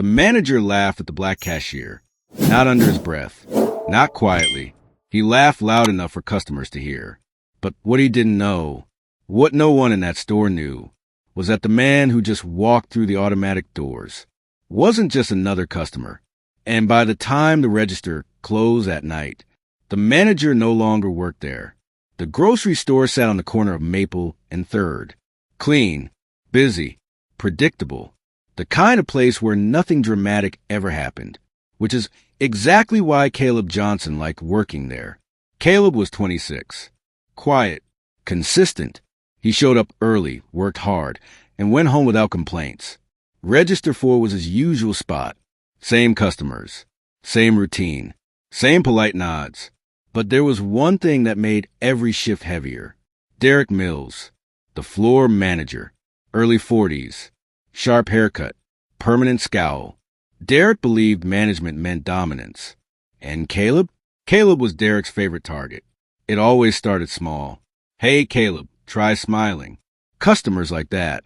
The manager laughed at the black cashier, not under his breath, not quietly. He laughed loud enough for customers to hear. But what he didn't know, what no one in that store knew, was that the man who just walked through the automatic doors wasn't just another customer. And by the time the register closed at night, the manager no longer worked there. The grocery store sat on the corner of Maple and 3rd. Clean, busy, predictable. The kind of place where nothing dramatic ever happened, which is exactly why Caleb Johnson liked working there. Caleb was 26. Quiet, consistent. He showed up early, worked hard, and went home without complaints. Register 4 was his usual spot. Same customers, same routine, same polite nods. But there was one thing that made every shift heavier. Derek Mills, the floor manager, early 40s, sharp haircut, permanent scowl. Derek believed management meant dominance. And Caleb? Caleb was Derek's favorite target. It always started small. Hey, Caleb, try smiling. Customers like that.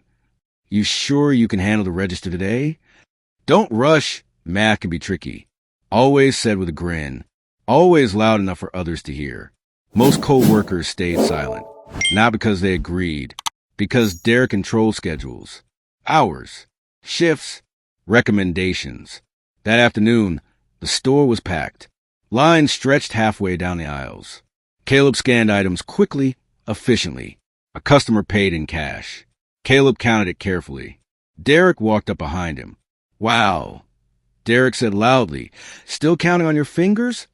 You sure you can handle the register today? Don't rush. Math can be tricky. Always said with a grin. Always loud enough for others to hear. Most co-workers stayed silent. Not because they agreed. Because Derek controlled schedules. Hours. Shifts. Recommendations. That afternoon, the store was packed. Lines stretched halfway down the aisles. Caleb scanned items quickly, efficiently. A customer paid in cash. Caleb counted it carefully. Derek walked up behind him. Wow. Derek said loudly, still counting on your fingers?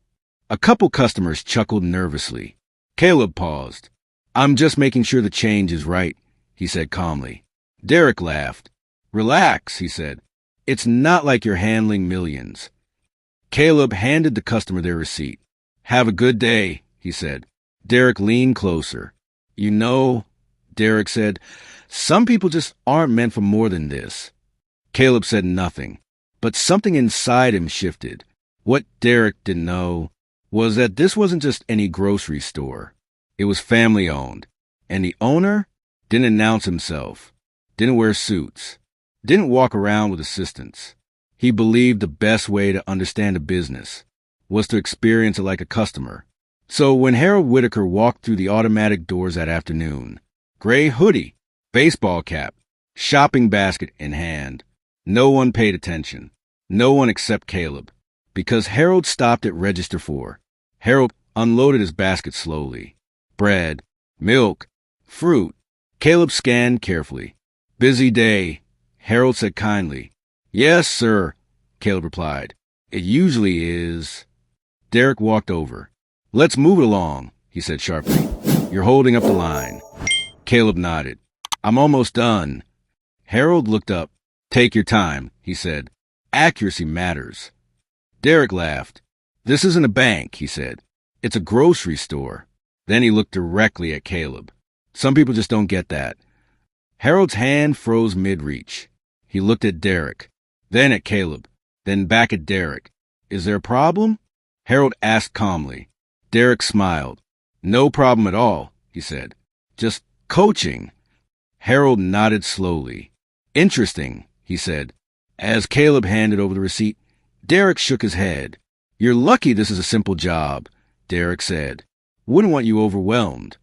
A couple customers chuckled nervously. Caleb paused. I'm just making sure the change is right, he said calmly. Derek laughed. Relax, he said. It's not like you're handling millions. Caleb handed the customer their receipt. Have a good day, he said. Derek leaned closer. You know, Derek said, some people just aren't meant for more than this. Caleb said nothing, but something inside him shifted. What Derek didn't know was that this wasn't just any grocery store. It was family-owned, and the owner didn't announce himself, didn't wear suits, didn't walk around with assistants. He believed the best way to understand a business was to experience it like a customer. So when Harold Whitaker walked through the automatic doors that afternoon, gray hoodie, baseball cap, shopping basket in hand, no one paid attention. No one except Caleb. Because Harold stopped at register 4. Harold unloaded his basket slowly. Bread, milk, fruit. Caleb scanned carefully. Busy day, Harold said kindly. Yes, sir, Caleb replied. It usually is. Derek walked over. Let's move it along, he said sharply. You're holding up the line. Caleb nodded. I'm almost done. Harold looked up. Take your time, he said. Accuracy matters. Derek laughed. This isn't a bank, he said. It's a grocery store. Then he looked directly at Caleb. Some people just don't get that. Harold's hand froze mid-reach. He looked at Derek, then at Caleb, then back at Derek. Is there a problem? Harold asked calmly. Derek smiled. No problem at all, he said. Just coaching. Harold nodded slowly. Interesting, he said. As Caleb handed over the receipt, Derek shook his head. You're lucky this is a simple job, Derek said. Wouldn't want you overwhelmed.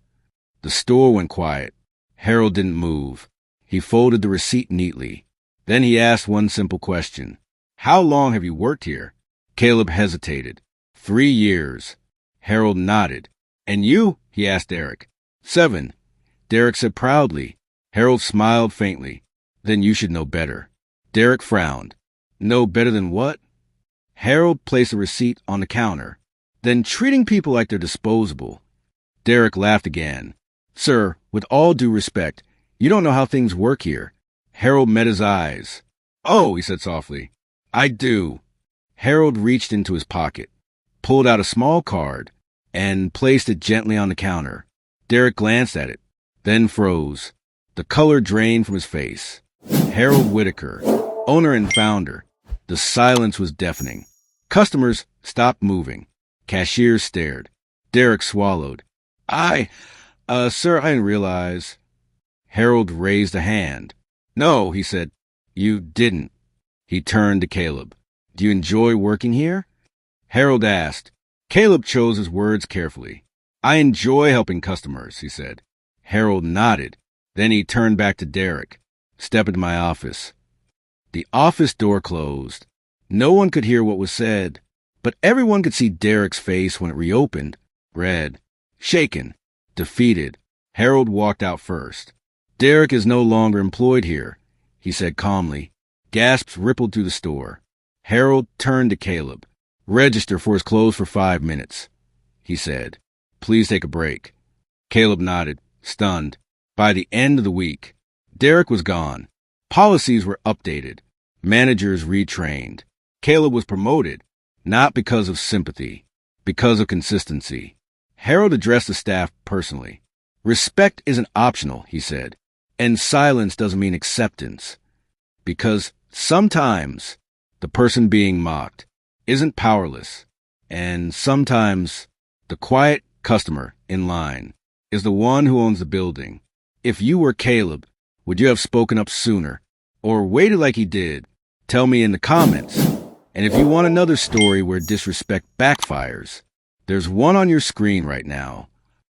The store went quiet. Harold didn't move. He folded the receipt neatly. Then he asked one simple question. How long have you worked here? Caleb hesitated. 3 years. Harold nodded. And you? He asked Derek. 7. Derek said proudly. Harold smiled faintly. Then you should know better. Derek frowned. Know better than what? Harold placed the receipt on the counter. Then treating people like they're disposable. Derek laughed again. Sir, with all due respect, you don't know how things work here. Harold met his eyes. Oh, he said softly. I do. Harold reached into his pocket, pulled out a small card, and placed it gently on the counter. Derek glanced at it, then froze. The color drained from his face. Harold Whitaker, owner and founder. The silence was deafening. Customers stopped moving. Cashiers stared. Derek swallowed. Sir, I didn't realize. Harold raised a hand. No, he said. You didn't. He turned to Caleb. Do you enjoy working here? Harold asked. Caleb chose his words carefully. I enjoy helping customers, he said. Harold nodded. Then he turned back to Derek. Step into my office. The office door closed. No one could hear what was said, but everyone could see Derek's face when it reopened. Red, shaken, defeated. Harold walked out first. Derek is no longer employed here, he said calmly. Gasps rippled through the store. Harold turned to Caleb. Register for his clothes for 5 minutes, he said. Please take a break. Caleb nodded, stunned. By the end of the week, Derek was gone. Policies were updated. Managers retrained. Caleb was promoted, not because of sympathy, because of consistency. Harold addressed the staff personally. Respect isn't optional, he said, and silence doesn't mean acceptance. Because sometimes the person being mocked isn't powerless, and sometimes the quiet customer in line is the one who owns the building. If you were Caleb, would you have spoken up sooner or waited like he did? Tell me in the comments. And if you want another story where disrespect backfires, there's one on your screen right now.